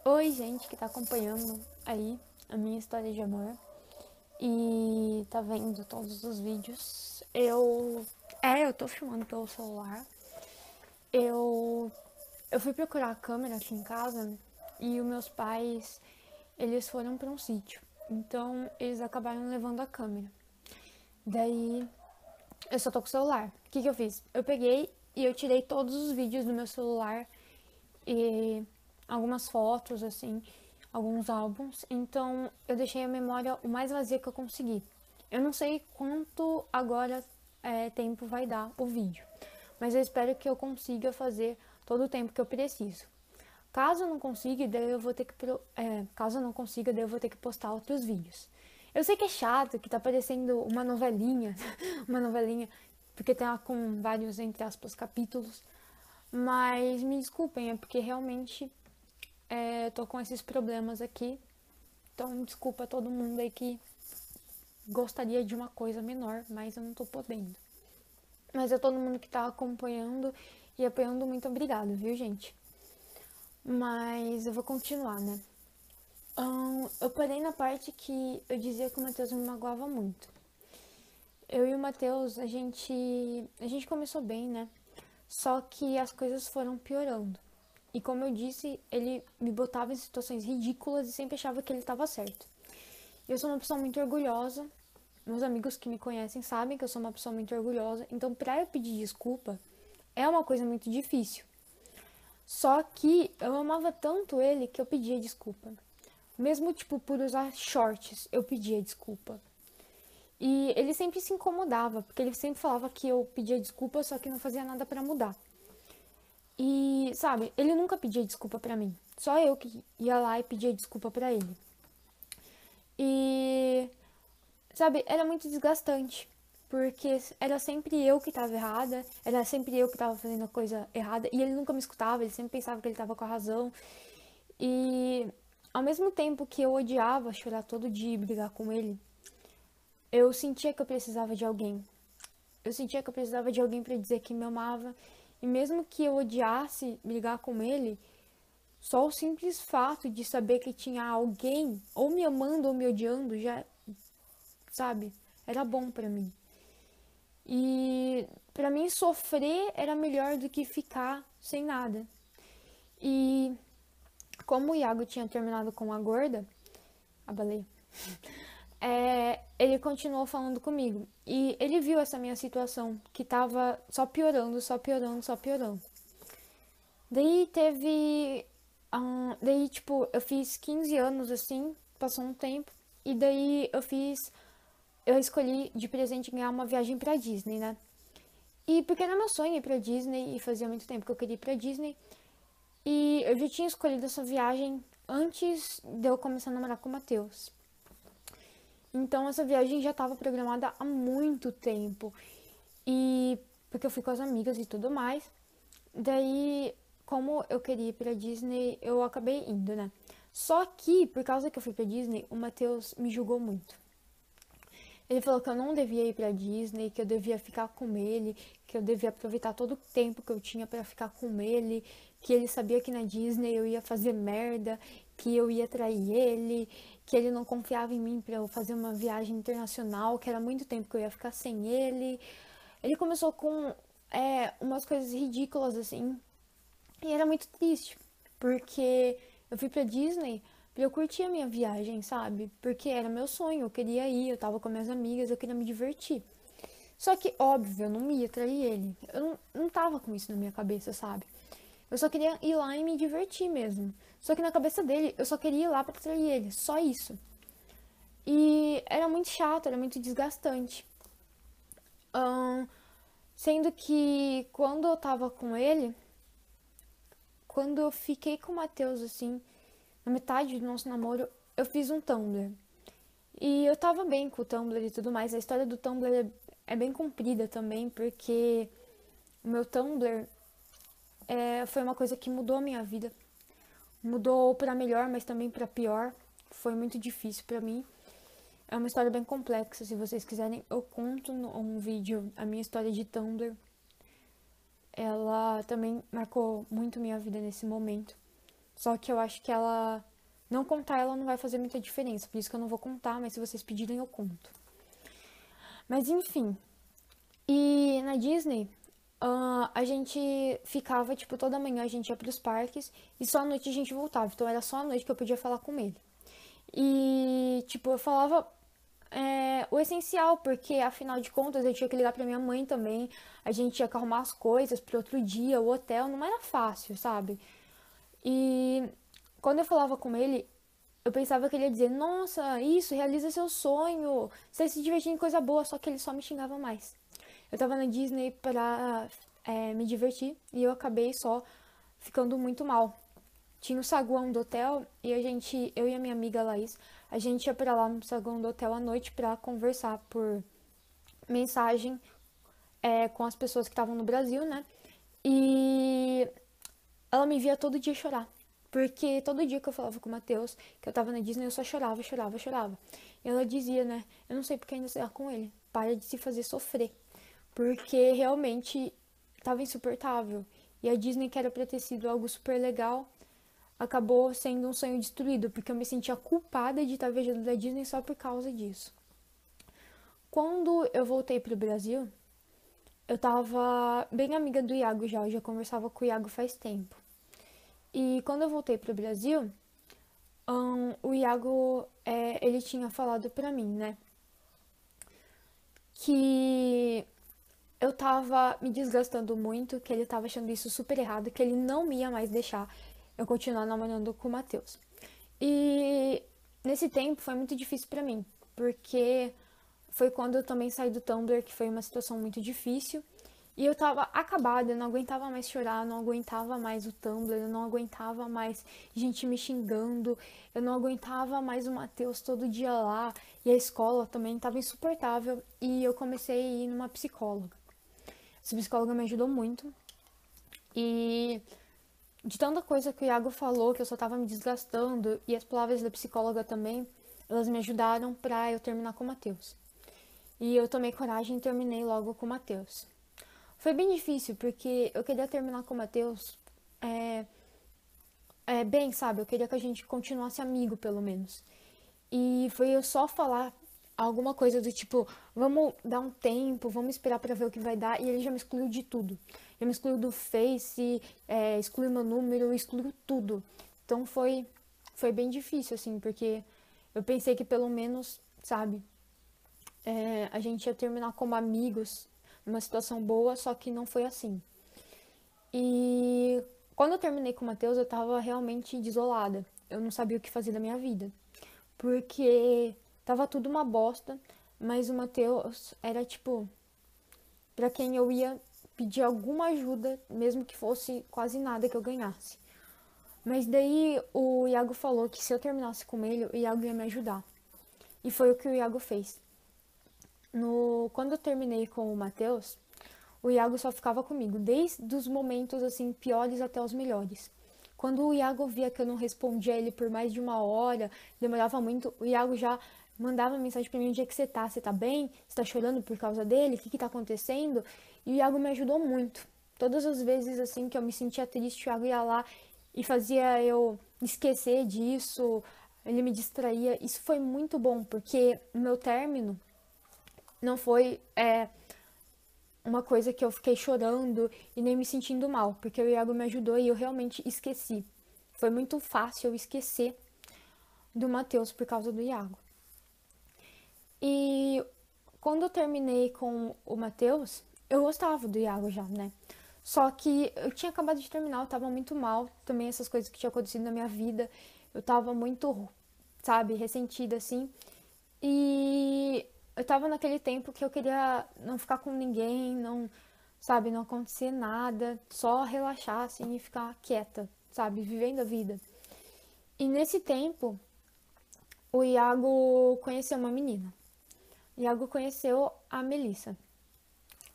Oi, gente que tá acompanhando aí a minha história de amor e tá vendo todos os vídeos. Eu tô filmando pelo celular. Eu eu fui procurar a câmera aqui em casa e os meus pais, eles foram pra um sítio. Então, eles acabaram levando a câmera. Daí, eu só tô com o celular. O que que eu fiz? Eu peguei e eu tirei todos os vídeos do meu celular e algumas fotos, assim, alguns álbuns. Então eu deixei a memória o mais vazia que eu consegui. Eu não sei quanto agora tempo vai dar o vídeo, mas eu espero que eu consiga fazer todo o tempo que eu preciso. Caso eu não consiga, daí eu vou ter que caso eu não consiga, daí eu vou ter que postar outros vídeos. Eu sei que é chato, que tá parecendo uma novelinha, uma novelinha, porque tá com vários, entre aspas, capítulos, mas me desculpem, é porque realmente tô com esses problemas aqui. Então, desculpa a todo mundo aí que gostaria de uma coisa menor, mas eu não tô podendo. Mas a todo mundo que tá acompanhando e apoiando, muito obrigado, viu, gente? Mas eu vou continuar, né? Eu parei na parte que eu dizia que o Matheus me magoava muito. Eu e o Matheus, a gente começou bem, né? Só que as coisas foram piorando. E como eu disse, ele me botava em situações ridículas e sempre achava que ele estava certo. Eu sou uma pessoa muito orgulhosa. Meus amigos que me conhecem sabem que eu sou uma pessoa muito orgulhosa. Então, pra eu pedir desculpa, é uma coisa muito difícil. Só que eu amava tanto ele que eu pedia desculpa. Mesmo, tipo, por usar shorts, eu pedia desculpa. E ele sempre se incomodava, porque ele sempre falava que eu pedia desculpa, só que não fazia nada pra mudar. E, sabe, ele nunca pedia desculpa pra mim. Só eu que ia lá e pedia desculpa pra ele. E, sabe, era muito desgastante. Porque era sempre eu que tava errada, era sempre eu que tava fazendo a coisa errada. E ele nunca me escutava, ele sempre pensava que ele tava com a razão. E, ao mesmo tempo que eu odiava chorar todo dia e brigar com ele, eu sentia que eu precisava de alguém. Eu sentia que eu precisava de alguém pra dizer que me amava. E mesmo que eu odiasse brigar com ele, só o simples fato de saber que tinha alguém ou me amando ou me odiando já, sabe, era bom pra mim. E pra mim sofrer era melhor do que ficar sem nada. E como o Iago tinha terminado com a gorda, a baleia, ele continuou falando comigo. E ele viu essa minha situação, que tava só piorando, só piorando, só piorando. Daí teve. Daí, tipo, eu fiz 15 anos assim, passou um tempo. E daí eu fiz. Eu escolhi de presente ganhar uma viagem pra Disney, né? E porque era meu sonho ir pra Disney, e fazia muito tempo que eu queria ir pra Disney. E eu já tinha escolhido essa viagem antes de eu começar a namorar com o Matheus. Então essa viagem já estava programada há muito tempo. E porque eu fui com as amigas e tudo mais. Daí, como eu queria ir pra Disney, eu acabei indo, né? Só que, por causa que eu fui pra Disney, o Matheus me julgou muito. Ele falou que eu não devia ir pra Disney, que eu devia ficar com ele, que eu devia aproveitar todo o tempo que eu tinha pra ficar com ele, que ele sabia que na Disney eu ia fazer merda, que eu ia trair ele, que ele não confiava em mim pra eu fazer uma viagem internacional, que era muito tempo que eu ia ficar sem ele. Ele começou com umas coisas ridículas assim, e era muito triste, porque eu fui pra Disney pra eu curtir a minha viagem, sabe? Porque era meu sonho, eu queria ir, eu tava com minhas amigas, eu queria me divertir. Só que, óbvio, eu não ia trair ele. Eu não tava com isso na minha cabeça, sabe? Eu só queria ir lá e me divertir mesmo. Só que na cabeça dele, eu só queria ir lá pra trair ele, só isso. E era muito chato, era muito desgastante. Ahn, Sendo que quando eu tava com ele, quando eu fiquei com o Matheus, assim, na metade do nosso namoro, eu fiz um Tumblr. E eu tava bem com o Tumblr e tudo mais. A história do Tumblr é bem comprida também, porque o meu Tumblr foi uma coisa que mudou a minha vida. Mudou pra melhor, mas também pra pior. Foi muito difícil pra mim. É uma história bem complexa. Se vocês quiserem, eu conto um vídeo a minha história de Tumblr. Ela também marcou muito minha vida nesse momento. Só que eu acho que ela... Não contar ela não vai fazer muita diferença. Por isso que eu não vou contar, mas se vocês pedirem eu conto. Mas enfim. E na Disney, a gente ficava, tipo, toda manhã a gente ia pros parques e só à noite a gente voltava. Então era só à noite que eu podia falar com ele. E, tipo, eu falava o essencial, porque afinal de contas eu tinha que ligar pra minha mãe também. A gente tinha que arrumar as coisas pro outro dia, o hotel não era fácil, sabe? E quando eu falava com ele, eu pensava que ele ia dizer, nossa, isso, realiza seu sonho, você se divertir em coisa boa, só que ele só me xingava mais. Eu tava na Disney pra me divertir e eu acabei só ficando muito mal. Tinha o saguão do hotel e eu e a minha amiga Laís, a gente ia pra lá no saguão do hotel à noite pra conversar por mensagem com as pessoas que estavam no Brasil, né? E ela me via todo dia chorar. Porque todo dia que eu falava com o Matheus, que eu tava na Disney, eu só chorava, chorava, chorava. E ela dizia, né? Eu não sei porque ainda está com ele. Para de se fazer sofrer. Porque realmente tava insuportável. E a Disney, que era pra ter sido algo super legal, acabou sendo um sonho destruído. Porque eu me sentia culpada de estar viajando da Disney só por causa disso. Quando eu voltei pro Brasil, eu tava bem amiga do Iago já. Eu já conversava com o Iago faz tempo. E quando eu voltei pro Brasil, o Iago, ele tinha falado pra mim, né? Que eu tava me desgastando muito, que ele tava achando isso super errado, que ele não ia mais deixar eu continuar namorando com o Matheus. E nesse tempo foi muito difícil pra mim, porque foi quando eu também saí do Tumblr, que foi uma situação muito difícil. E eu tava acabada, eu não aguentava mais chorar, eu não aguentava mais o Tumblr, eu não aguentava mais gente me xingando, eu não aguentava mais o Matheus todo dia lá. E a escola também tava insuportável e eu comecei a ir numa psicóloga. Essa psicóloga me ajudou muito e de tanta coisa que o Iago falou, que eu só tava me desgastando, e as palavras da psicóloga também, elas me ajudaram pra eu terminar com o Matheus. E eu tomei coragem e terminei logo com o Matheus. Foi bem difícil, porque eu queria terminar com o Matheus bem, sabe? Eu queria que a gente continuasse amigo, pelo menos. E foi eu só falar alguma coisa do tipo, vamos dar um tempo, vamos esperar pra ver o que vai dar. E ele já me excluiu de tudo. Já me excluiu do Face, excluiu meu número, excluiu tudo. Então foi bem difícil, assim, porque eu pensei que pelo menos, sabe, a gente ia terminar como amigos, numa situação boa, só que não foi assim. E quando eu terminei com o Matheus, eu tava realmente desolada. Eu não sabia o que fazer da minha vida. Porque tava tudo uma bosta, mas o Matheus era tipo, pra quem eu ia pedir alguma ajuda, mesmo que fosse quase nada que eu ganhasse. Mas daí o Iago falou que se eu terminasse com ele, o Iago ia me ajudar. E foi o que o Iago fez. Quando eu terminei com o Matheus, o Iago só ficava comigo, desde os momentos assim piores até os melhores. Quando o Iago via que eu não respondia ele por mais de uma hora, demorava muito, o Iago já mandava mensagem pra mim: onde é que você tá? Você tá bem? Você tá chorando por causa dele? O que que tá acontecendo? E o Iago me ajudou muito. Todas as vezes assim que eu me sentia triste, o Iago ia lá e fazia eu esquecer disso, ele me distraía. Isso foi muito bom, porque o meu término não foi uma coisa que eu fiquei chorando e nem me sentindo mal, porque o Iago me ajudou e eu realmente esqueci. Foi muito fácil eu esquecer do Matheus por causa do Iago. E quando eu terminei com o Matheus, eu gostava do Iago já, né? Só que eu tinha acabado de terminar, eu tava muito mal, também essas coisas que tinham acontecido na minha vida, eu tava muito, sabe, ressentida assim. E eu tava naquele tempo que eu queria não ficar com ninguém, não, sabe, não acontecer nada, só relaxar assim e ficar quieta, sabe, vivendo a vida. E nesse tempo, o Iago conheceu uma menina. O Iago conheceu a Melissa.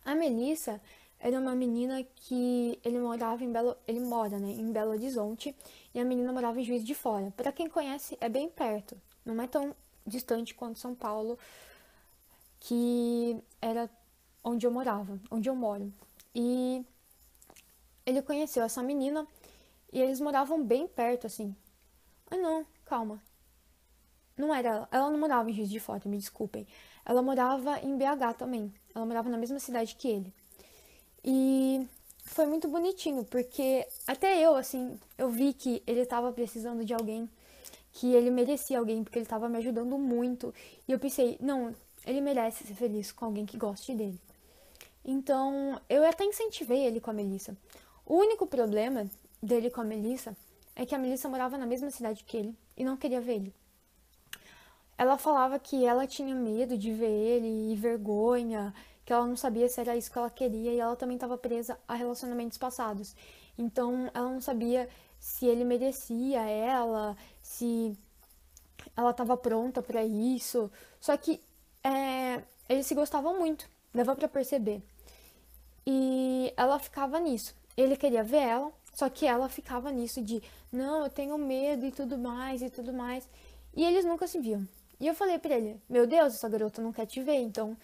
A Melissa era uma menina que ele mora, né, em Belo Horizonte, e a menina morava em Juiz de Fora. Para quem conhece, é bem perto, não é tão distante quanto São Paulo, que era onde eu morava, onde eu moro. E ele conheceu essa menina E eles moravam bem perto, assim. Ah, não, calma. Não era ela. Ela não morava em Juiz de Fora, me desculpem. Ela morava em BH também. Ela morava na mesma cidade que ele. E foi muito bonitinho, porque até eu, assim, eu vi que ele tava precisando de alguém, que ele merecia alguém, porque ele tava me ajudando muito. E eu pensei, não, ele merece ser feliz com alguém que goste dele. Então, eu até incentivei ele com a Melissa. O único problema dele com a Melissa é que a Melissa morava na mesma cidade que ele e não queria ver ele. Ela falava que ela tinha medo de ver ele e vergonha, que ela não sabia se era isso que ela queria e ela também estava presa a relacionamentos passados. Então, ela não sabia se ele merecia ela, se ela estava pronta para isso. Só que eles se gostavam muito, dava para perceber. E ela ficava nisso. Ele queria ver ela, só que ela ficava nisso de não, eu tenho medo e tudo mais e tudo mais. E eles nunca se viam. E eu falei pra ele, meu Deus, essa garota não quer te ver, então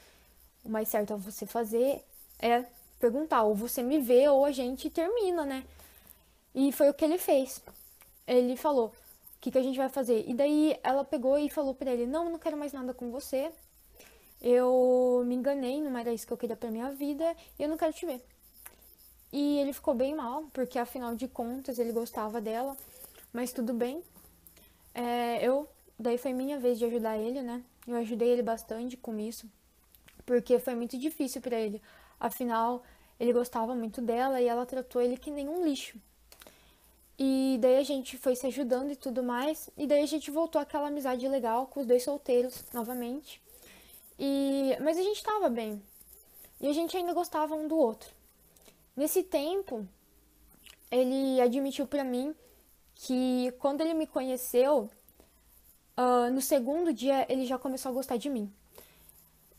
o mais certo a você fazer é perguntar, ou você me vê ou a gente termina, né? E foi o que ele fez. Ele falou, o que, que a gente vai fazer? E daí ela pegou e falou pra ele, não, não quero mais nada com você. Eu me enganei, não era isso que eu queria pra minha vida e eu não quero te ver. E ele ficou bem mal, porque afinal de contas ele gostava dela, mas tudo bem. Daí foi minha vez de ajudar ele, né? Eu ajudei ele bastante com isso, porque foi muito difícil pra ele. Afinal, ele gostava muito dela e ela tratou ele que nem um lixo. E daí a gente foi se ajudando e tudo mais, e daí a gente voltou àquela amizade legal com os dois solteiros novamente. Mas a gente tava bem. E a gente ainda gostava um do outro. Nesse tempo, ele admitiu pra mim que quando ele me conheceu, no segundo dia ele já começou a gostar de mim.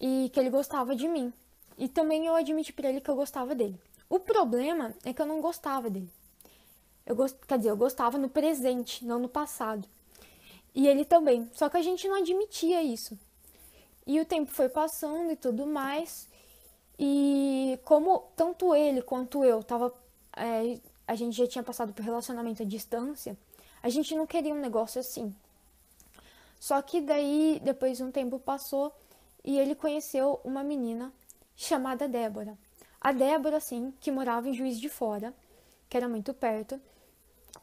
E que ele gostava de mim. E também eu admiti pra ele que eu gostava dele. O problema é que eu não gostava dele. Quer dizer, eu gostava no presente, não no passado. E ele também. Só que a gente não admitia isso. E o tempo foi passando e tudo mais. E como tanto ele quanto eu a gente já tinha passado por relacionamento à distância, a gente não queria um negócio assim. Só que daí, depois um tempo passou e ele conheceu uma menina chamada Débora. A Débora, assim, que morava em Juiz de Fora, que era muito perto,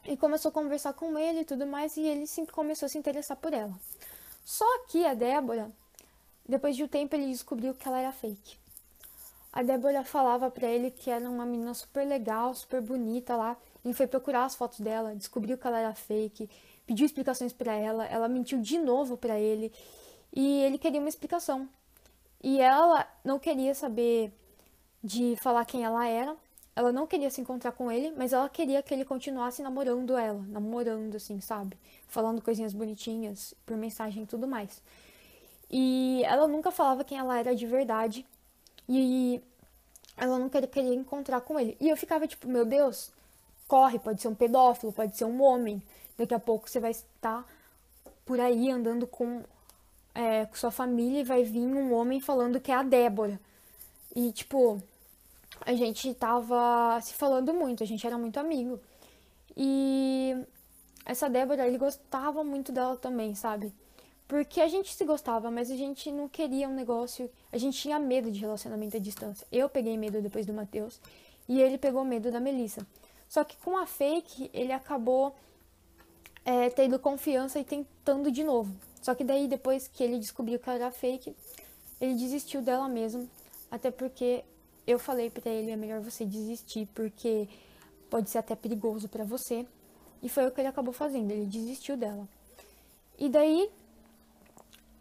e começou a conversar com ele e tudo mais, e ele começou a se interessar por ela. Só que a Débora, depois de um tempo, ele descobriu que ela era fake. A Débora falava pra ele que era uma menina super legal, super bonita lá. Ele foi procurar as fotos dela, descobriu que ela era fake, pediu explicações pra ela mentiu de novo pra ele e ele queria uma explicação. E ela não queria saber de falar quem ela era, ela não queria se encontrar com ele, mas ela queria que ele continuasse namorando ela, namorando assim, sabe? Falando coisinhas bonitinhas por mensagem e tudo mais. E ela nunca falava quem ela era de verdade. E ela não queria encontrar com ele. E eu ficava tipo, meu Deus, corre, pode ser um pedófilo, pode ser um homem. Daqui a pouco você vai estar por aí andando com sua família e vai vir um homem falando que é a Débora. E tipo, a gente tava se falando muito, a gente era muito amigo. E essa Débora, ele gostava muito dela também, sabe? Porque a gente se gostava, mas a gente não queria um negócio. A gente tinha medo de relacionamento à distância. Eu peguei medo depois do Matheus e ele pegou medo da Melissa. Só que com a fake, ele acabou tendo confiança e tentando de novo. Só que daí, depois que ele descobriu que ela era fake, ele desistiu dela mesmo. Até porque eu falei pra ele, é melhor você desistir, porque pode ser até perigoso pra você. E foi o que ele acabou fazendo, ele desistiu dela. E daí,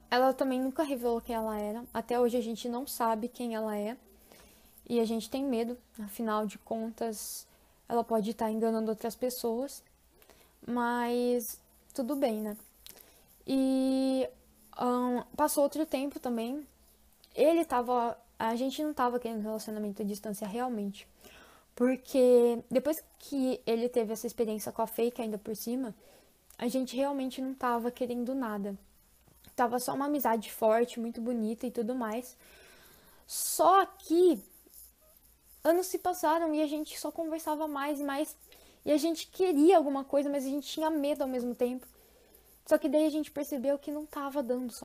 ela também nunca revelou quem ela era. Até hoje a gente não sabe quem ela é. E a gente tem medo, afinal de contas, ela pode estar enganando outras pessoas. Mas tudo bem, né? E passou outro tempo também. A gente não tava querendo relacionamento à distância realmente. Porque depois que ele teve essa experiência com a fake ainda por cima, a gente realmente não tava querendo nada. Tava só uma amizade forte, muito bonita e tudo mais. Só que anos se passaram e a gente só conversava mais e mais. E a gente queria alguma coisa, mas a gente tinha medo ao mesmo tempo. Só que daí a gente percebeu que não tava dando